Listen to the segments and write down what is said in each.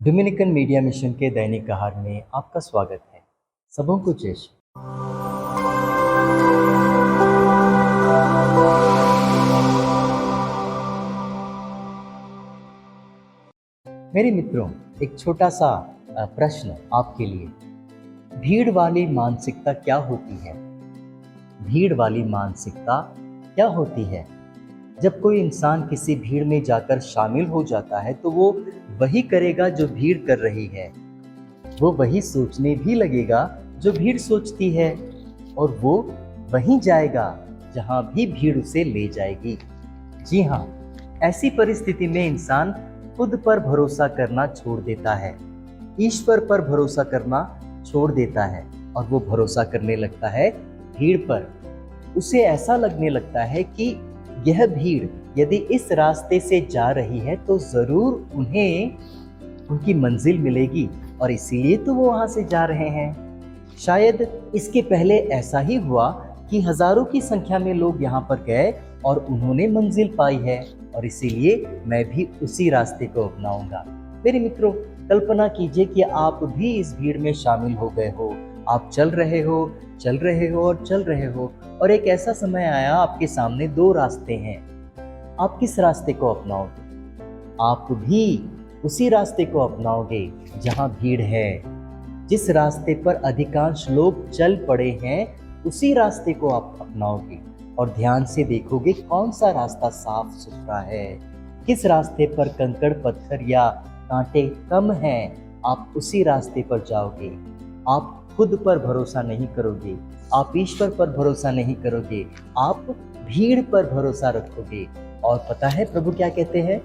Dominican media mission के दैनिक आहार में आपका स्वागत है। सबों को जय श्री। मेरे मित्रों, एक छोटा सा प्रश्न आपके लिए। भीड़ वाली मानसिकता क्या होती है? भीड़ वाली मानसिकता क्या होती है? जब कोई इंसान किसी भीड़ में जाकर शामिल हो जाता है तो वो वही करेगा जो भीड़ कर रही है। वो वही सोचने भी लगेगा जो भीड़ सोचती है, और वो वहीं जाएगा जहां भी भीड़ उसे ले जाएगी। जी हाँ, ऐसी परिस्थिति में इंसान खुद पर भरोसा करना छोड़ देता है, ईश्वर पर भरोसा करना छोड़ देता है, और वो भरोसा करने लगता है भीड़ पर। उसे ऐसा लगने लगता है कि यह भीड़ यदि इस रास्ते से जा रही है तो जरूर उन्हें उनकी मंजिल मिलेगी, और इसीलिए तो वो वहां से जा रहे हैं। शायद इसके पहले ऐसा ही हुआ कि हजारों की संख्या में लोग यहाँ पर गए और उन्होंने मंजिल पाई है, और इसीलिए मैं भी उसी रास्ते को अपनाऊंगा। मेरे मित्रों, कल्पना कीजिए कि आप भी इस भीड़ में शामिल हो गए हो। आप चल रहे हो और चल रहे हो, और एक ऐसा समय आया आपके सामने दो रास्ते हैं। आप किस रास्ते को अपनाओगे? आप भी उसी रास्ते को अपनाओगे जहां भीड़ है। जिस रास्ते पर अधिकांश लोग चल पड़े हैं उसी रास्ते को आप अपनाओगे, और ध्यान से देखोगे कौन सा रास्ता साफ सुथरा है, किस रास्ते पर कंकड़ पत्थर या कांटे कम हैं। आप उसी रास्ते पर जाओगे। आप खुद पर भरोसा नहीं करोगे, आप ईश्वर पर भरोसा नहीं करोगे, आप भीड़ पर भरोसा रखोगे। और पता है प्रभु क्या कहते हैं?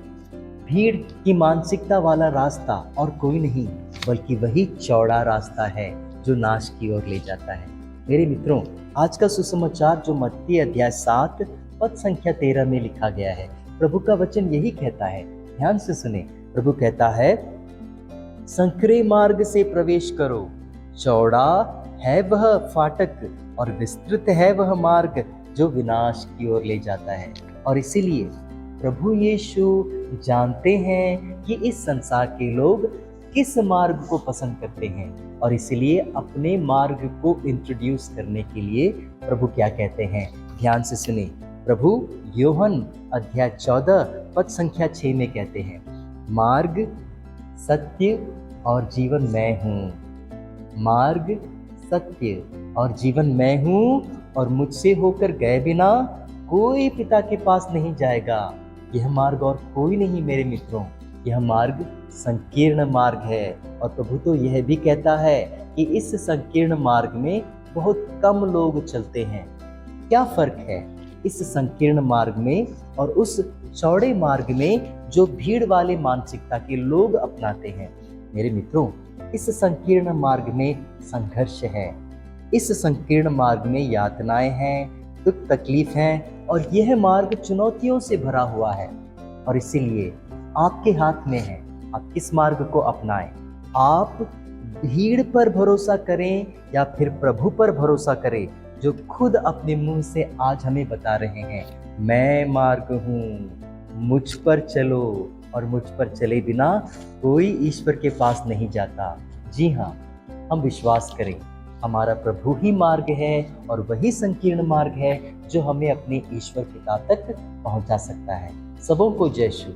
भीड़ की मानसिकता वाला रास्ता और कोई नहीं बल्कि वही चौड़ा रास्ता है जो नाश की ओर ले जाता है। मेरे मित्रों, आज का सुसमाचार जो मत्ती अध्याय 7 पद संख्या 13 में लिखा गया है, प्रभु का वचन यही कहता है। ध्यान से सुने। प्रभु कहता है, संकरे मार्ग से प्रवेश करो, चौड़ा है वह फाटक और विस्तृत है वह मार्ग जो विनाश की ओर ले जाता है। और इसीलिए प्रभु यीशु जानते हैं कि इस संसार के लोग किस मार्ग को पसंद करते हैं, और इसलिए अपने मार्ग को इंट्रोड्यूस करने के लिए प्रभु क्या कहते हैं? ध्यान से सुने। प्रभु यूहन्ना अध्याय 14 पद संख्या 6 में कहते हैं, मार्ग, सत्य और जीवन मैं हूँ। मार्ग, सत्य और जीवन मैं हूँ, और मुझसे होकर गए बिना कोई पिता के पास नहीं जाएगा। यह मार्ग और कोई नहीं मेरे मित्रों, यह मार्ग संकीर्ण मार्ग है। और प्रभु तो यह भी कहता है कि इस संकीर्ण मार्ग में बहुत कम लोग चलते हैं। क्या फर्क है इस संकीर्ण मार्ग में और उस चौड़े मार्ग में जो भीड़ वाले मानसिकता के लोग अपनाते हैं? मेरे मित्रों, इस संकीर्ण मार्ग में संघर्ष है, इस संकीर्ण मार्ग में यातनाएं हैं, दुख तकलीफ हैं, और यह मार्ग चुनौतियों से भरा हुआ है। और इसीलिए आपके हाथ में है, आप किस मार्ग को अपनाएं। आप भीड़ पर भरोसा करें या फिर प्रभु पर भरोसा करें, जो खुद अपने मुंह से आज हमें बता रहे हैं, मैं मार्ग हूँ, मुझ पर चलो, और मुझ पर चले बिना कोई ईश्वर के पास नहीं जाता। जी हाँ, हम विश्वास करें, हमारा प्रभु ही मार्ग है, और वही संकीर्ण मार्ग है जो हमें अपने ईश्वर पिता तक पहुंचा सकता है। सबों को जय श्री।